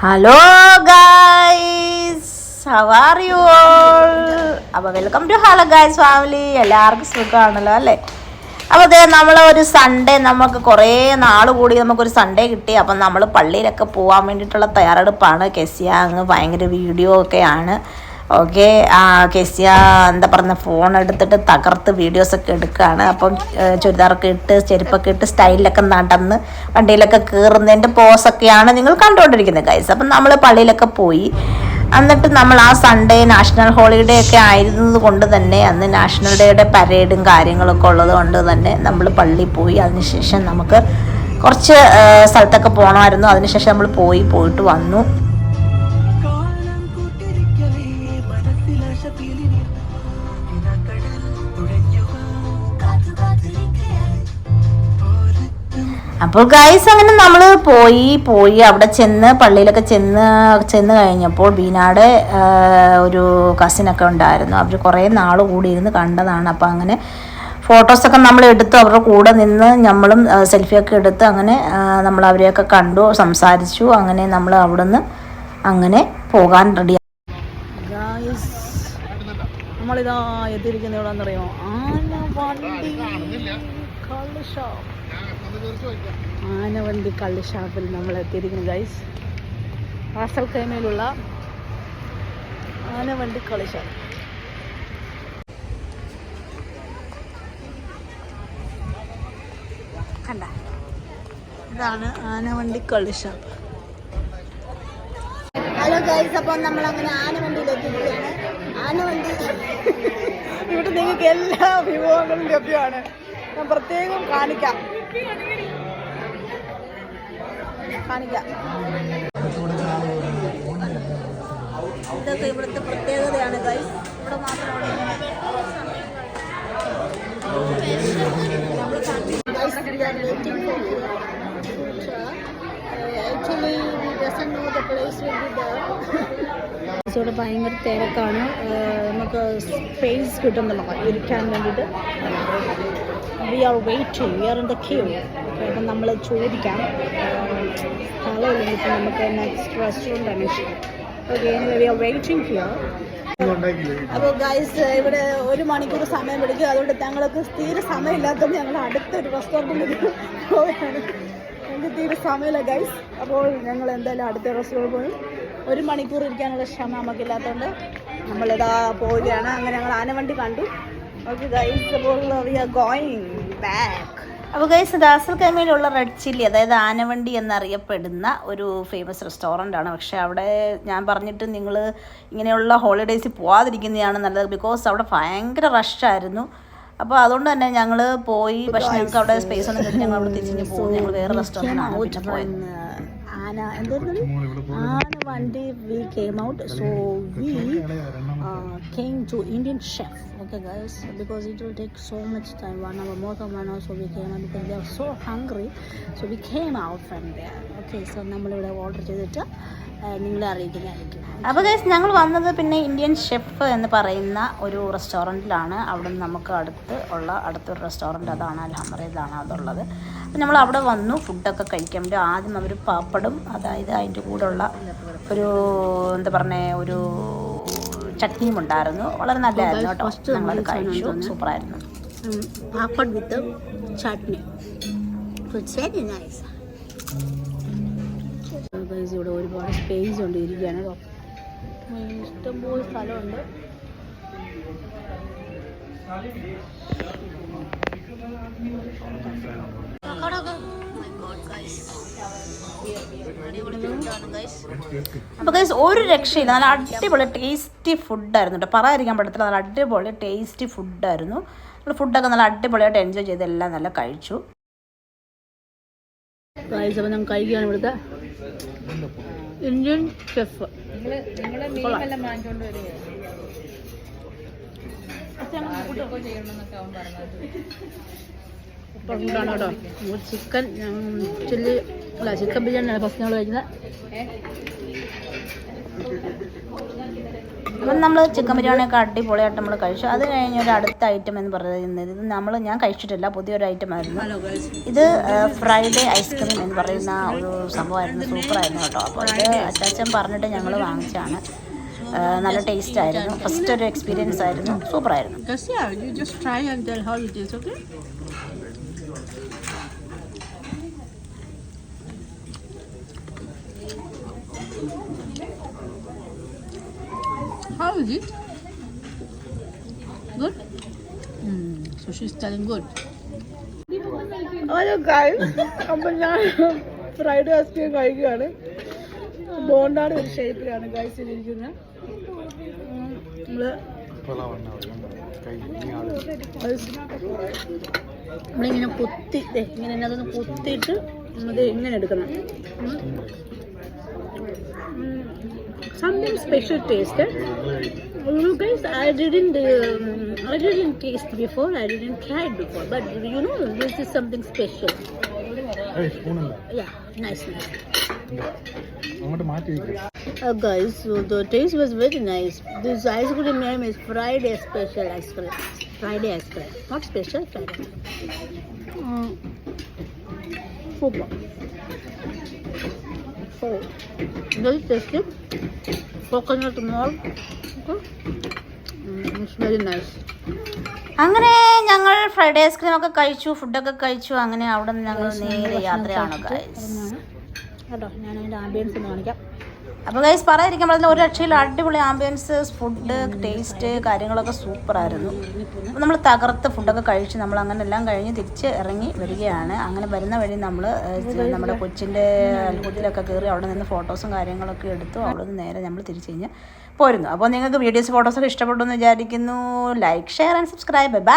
Hello guys, how are you all? അപ്പോൾ welcome to hello guys family. എല്ലാവർക്കും സുഖമാണല്ലോ അല്ലേ? അപ്പോൾ അതെ, നമ്മളൊരു സൺഡേ, നമുക്ക് കുറേ നാൾ കൂടി നമുക്കൊരു സൺഡേ കിട്ടി. അപ്പം നമ്മൾ പള്ളിയിലൊക്കെ പോകാൻ വേണ്ടിയിട്ടുള്ള തയ്യാറെടുപ്പാണ്. കെസിയ അങ്ങ് ഭയങ്കര വീഡിയോ ഒക്കെയാണ്. ഓക്കെ, കെസിയ എന്താ പറയുക, ഫോൺ എടുത്തിട്ട് തകർത്ത് വീഡിയോസൊക്കെ എടുക്കുകയാണ്. അപ്പം ചുരിദാറൊക്കെ ഇട്ട് ചെരുപ്പൊക്കെ ഇട്ട് സ്റ്റൈലിലൊക്കെ നടന്ന് വണ്ടിയിലൊക്കെ കയറുന്നതിൻ്റെ പോസൊക്കെയാണ് നിങ്ങൾ കണ്ടുകൊണ്ടിരിക്കുന്നത് ഗൈസ്. അപ്പം നമ്മൾ പള്ളിയിലൊക്കെ പോയി. എന്നിട്ട് നമ്മൾ ആ സൺഡേ നാഷണൽ ഹോളിഡേ ഒക്കെ ആയിരുന്നത് കൊണ്ട് തന്നെ അന്ന് നാഷണൽ ഡേയുടെ പരേഡും കാര്യങ്ങളൊക്കെ ഉള്ളത് കൊണ്ട് തന്നെ നമ്മൾ പള്ളിയിൽ പോയി. അതിനുശേഷം നമുക്ക് കുറച്ച് സ്ഥലത്തൊക്കെ പോകണമായിരുന്നു. അതിനുശേഷം നമ്മൾ പോയിട്ട് വന്നു. അപ്പോൾ ഗൈസ് അങ്ങനെ നമ്മൾ പോയി അവിടെ പള്ളിയിലൊക്കെ ചെന്ന് കഴിഞ്ഞപ്പോൾ ബീനാടെ ഒരു കസിനൊക്കെ ഉണ്ടായിരുന്നു. അവർ കുറേ നാൾ കൂടി ഇരുന്ന് കണ്ടതാണ്. അപ്പോൾ അങ്ങനെ ഫോട്ടോസൊക്കെ നമ്മൾ എടുത്തു, അവരുടെ കൂടെ നിന്ന് നമ്മളും സെൽഫിയൊക്കെ എടുത്ത് അങ്ങനെ നമ്മൾ അവരെയൊക്കെ കണ്ടു, സംസാരിച്ചു. അങ്ങനെ നമ്മൾ അവിടെ നിന്ന് അങ്ങനെ പോകാൻ റെഡി. ഗൈസ്, നമ്മളിതാ എത്തിയിരിക്കുന്ന എവിടെയാണെന്നറിയോ? ആനവണ്ടി കള്ള് ഷാപ്പിൽ നമ്മൾ എത്തിയിരിക്കുന്നു ഗൈസ്. റാസൽ ഖൈമയിലുള്ള ആനവണ്ടി കള്ള് ഷാപ്പ്. കണ്ട, ഇതാണ് ആനവണ്ടി കള്ള് ഷാപ്പ്. ഹലോ ഗൈസ്, അപ്പം നമ്മളങ്ങനെ ആനവണ്ടിയിൽ എത്തിയിരിക്കുകയാണ്. ആനവണ്ടി ഇവിടെ നിങ്ങൾക്ക് എല്ലാ വിഭവങ്ങളും ലഭ്യമാണ്. ഞാൻ പ്രത്യേകം കാണിക്കാം. ഇതൊക്കെ ഇവിടുത്തെ പ്രത്യേകതയാണ് ഗൈസ്. ഇവിടെ മാത്രമാണ് ഇവിടെ ഭയങ്കര തിരക്കാണ്. നമുക്ക് സ്പേസ് കിട്ടുന്നില്ല ഇരിക്കാൻ വേണ്ടിയിട്ട്. We are in the queue. അപ്പം നമ്മൾ ചോദിക്കാം സ്ഥലമില്ലെങ്കിൽ ഇപ്പം നമുക്ക് നെക്സ്റ്റ് റെസ്റ്റോറൻറ്റ് അന്വേഷിക്കാം. Okay, we are waiting here. അപ്പോൾ ഗൈസ്, ഇവിടെ 1 മണിക്കൂർ സമയം പിടിക്കും. അതുകൊണ്ട് ഞങ്ങൾക്ക് തീരെ സമയമില്ലാത്തതുകൊണ്ട് ഞങ്ങൾ അടുത്തൊരു റെസ്റ്റോറൻറ്റിൽ പോവുകയാണ്. ഞങ്ങൾക്ക് തീരെ സമയമില്ല ഗൈസ്. അപ്പോൾ ഞങ്ങൾ എന്തായാലും അടുത്ത റെസ്റ്റോറൻറ്റ് പോയി. 1 മണിക്കൂർ ഇരിക്കാനുള്ള ക്ഷമ നമുക്കില്ലാത്തതുകൊണ്ട് നമ്മളിതാ പോവുകയാണ്. അങ്ങനെ ഞങ്ങൾ ആനവണ്ടി കണ്ടു. ഓക്കെ ഗൈസ്, അപ്പോൾ വി ആർ ഗോയിങ് ബാക്ക്. അപ്പോൾ ഗൈസ്, റാസൽ ഖൈമയിലുള്ള റെഡ് ചില്ലി, അതായത് ആനവണ്ടി എന്നറിയപ്പെടുന്ന ഒരു ഫേമസ് റെസ്റ്റോറൻ്റ് ആണ്. പക്ഷേ അവിടെ ഞാൻ പറഞ്ഞിട്ട് നിങ്ങൾ ഇങ്ങനെയുള്ള ഹോളിഡേയ്സിൽ പോകാതിരിക്കുന്നതാണ് നല്ലത്. ബിക്കോസ് അവിടെ ഭയങ്കര റഷായിരുന്നു. അപ്പോൾ അതുകൊണ്ട് തന്നെ ഞങ്ങൾ പോയി. പക്ഷേ ഞങ്ങൾക്ക് അവിടെ സ്പേസ് ഒന്നും കിട്ടി. ഞങ്ങൾ അവിടെ തിരിഞ്ഞ് പോകും. ഞങ്ങൾ വേറെ റെസ്റ്റോറൻറ്റിനാണ് പിന്നെ പോയത്. ആനവണ്ടി we came out, so we came to Indian chef. Okay guys, because it will take so much time, 1 hour, more than 1 hour. So we came out because they are so hungry, so we came out from there. Okay, so നമ്മളിവിടെ order ചെയ്തിട്ട് നിങ്ങളെ അറിയിക്കുന്നതായിരിക്കും. അപ്പോൾ guys, ഞങ്ങൾ വന്നത് പിന്നെ Indian chef എന്ന് പറയുന്ന ഒരു റെസ്റ്റോറൻറ്റിലാണ്. അവിടെ നിന്ന് നമുക്ക് അടുത്തൊരു റെസ്റ്റോറൻറ്റ്, അതാണ് അൽഹംറയിലാണ് അതുള്ളത്. അപ്പോൾ നമ്മൾ അവിടെ വന്നു ഫുഡൊക്കെ കഴിക്കാൻ വേണ്ടി. ആദ്യം അവർ പാപ്പടും, അതായത് അതിൻ്റെ കൂടെയുള്ള ഒരു എന്താ പറഞ്ഞ ഒരു ചട്നിയും ഉണ്ടായിരുന്നു. വളരെ നല്ലതായിരുന്നു കേട്ടോ. ഞങ്ങളത് കഴിച്ചു, സൂപ്പറായിരുന്നു. പാപ്പഡ് വിത്ത് ചട്നി, ഇറ്റ്സ് വെരി നൈസ്. ഇവിടെ ഒരുപാട് സ്പേസ് ഉണ്ട് ഇരിക്കുകയാണ് കേട്ടോ. ഇഷ്ടംപോലെ സ്ഥലമുണ്ട്. അപ്പോൾ ഗൈസ്, ഒരു രക്ഷയില്ല. നല്ല അടിപൊളി ടേസ്റ്റി ഫുഡായിരുന്നു കേട്ടോ. പറയാതിരിക്കാൻ പറ്റത്തില്ല. നല്ല അടിപൊളി ടേസ്റ്റി ഫുഡായിരുന്നു. നമ്മൾ ഫുഡൊക്കെ നല്ല അടിപൊളിയായിട്ട് എൻജോയ് ചെയ്ത് എല്ലാം നല്ല കഴിച്ചു. ഗൈസ്, അപ്പോൾ ഞങ്ങൾ കഴിക്കുകയാണ് ഇവിടുത്തെ ഇന്ത്യൻ ഷെഫ്. ഫുഡാണ് കേട്ടോ. ചിക്കൻ ചില്ലി അല്ല ചിക്കൻ ബിരിയാണിയാണ് ഫസ്റ്റ് ഞങ്ങൾ കഴിക്കുന്നത്. അപ്പം നമ്മൾ ചിക്കൻ ബിരിയാണിയൊക്കെ അടിപൊളിയായിട്ട് നമ്മൾ കഴിച്ചു. അത് കഴിഞ്ഞ് ഒരു അടുത്ത ഐറ്റം എന്ന് പറയുന്നത് ഇത് ഞാൻ കഴിച്ചിട്ടില്ല, പുതിയൊരു ഐറ്റം ആയിരുന്നു ഇത്. ഫ്രൈഡേ ഐസ്ക്രീം എന്ന് പറയുന്ന ഒരു സംഭവമായിരുന്നു. സൂപ്പറായിരുന്നു കേട്ടോ. അപ്പോൾ ഇത് അച്ചാച്ചൻ പറഞ്ഞിട്ട് ഞങ്ങൾ വാങ്ങിച്ചാണ്. നല്ല ടേസ്റ്റ് ആയിരുന്നു. ഫസ്റ്റ് ഒരു എക്സ്പീരിയൻസ് ആയിരുന്നു. സൂപ്പറായിരുന്നു. How is it? Good? So she's telling good. Hello guys, അപ്പം ഞാൻ ഫ്രൈഡ് ഐസ്ക്രീം കഴിക്കുകയാണ്. ബോണ്ടാണ് ഒരു ഷേപ്പിലാണ് ഗൈസ് ഇരിക്കുന്നത്. നമ്മളിങ്ങനെ കുത്തി ഇങ്ങനെ അതൊന്ന് കുത്തിയിട്ട് അത് ഇങ്ങനെ എടുക്കണം. Something special taste. You guys, I didn't taste before. I didn't try it before. But you know, this is something special. Hey, spoon. Yeah, nice. Guys, so the taste was very nice. This ice cream name is Friday Special Ice Cream. Friday Ice Cream. Not special, Friday. Super. So, very tasty. Coconut milk. It's very nice. അങ്ങനെ ഞങ്ങൾ fried ice cream ഒക്കെ കഴിച്ചു, ഫുഡൊക്കെ കഴിച്ചു. അങ്ങനെ അവിടെ നിന്ന് ഞങ്ങൾ നേരെ യാത്രയാണ് ഗൈസ് കേട്ടോ. ഞാൻ അതിൻ്റെ ആംബിയൻസ് ഒന്ന് കാണിക്കാം. അപ്പോൾ ഗൈസ് പറയാതിരിക്കാൻ പറഞ്ഞാൽ ഒരു രക്ഷയില്ല. അടിപൊളി ആംബിയൻസ്, ഫുഡ്, ടേസ്റ്റ്, കാര്യങ്ങളൊക്കെ സൂപ്പറായിരുന്നു. അപ്പോൾ നമ്മൾ തകർത്ത് ഫുഡൊക്കെ കഴിച്ച് നമ്മൾ അങ്ങനെ എല്ലാം കഴിഞ്ഞ് തിരിച്ച് ഇറങ്ങി വരികയാണ്. അങ്ങനെ വരുന്ന വഴി നമ്മൾ നമ്മുടെ കൊച്ചിൻ്റെ അത്ഭുതത്തിലൊക്കെ കയറി അവിടെ നിന്ന് ഫോട്ടോസും കാര്യങ്ങളൊക്കെ എടുത്തു. അവിടെ നിന്ന് നേരെ നമ്മൾ തിരിച്ച് കഴിഞ്ഞ് പോരുന്നു. അപ്പോൾ നിങ്ങൾക്ക് വീഡിയോസ് ഫോട്ടോസൊക്കെ ഇഷ്ടപ്പെട്ടു എന്ന് വിചാരിക്കുന്നു. Like, share and subscribe. By.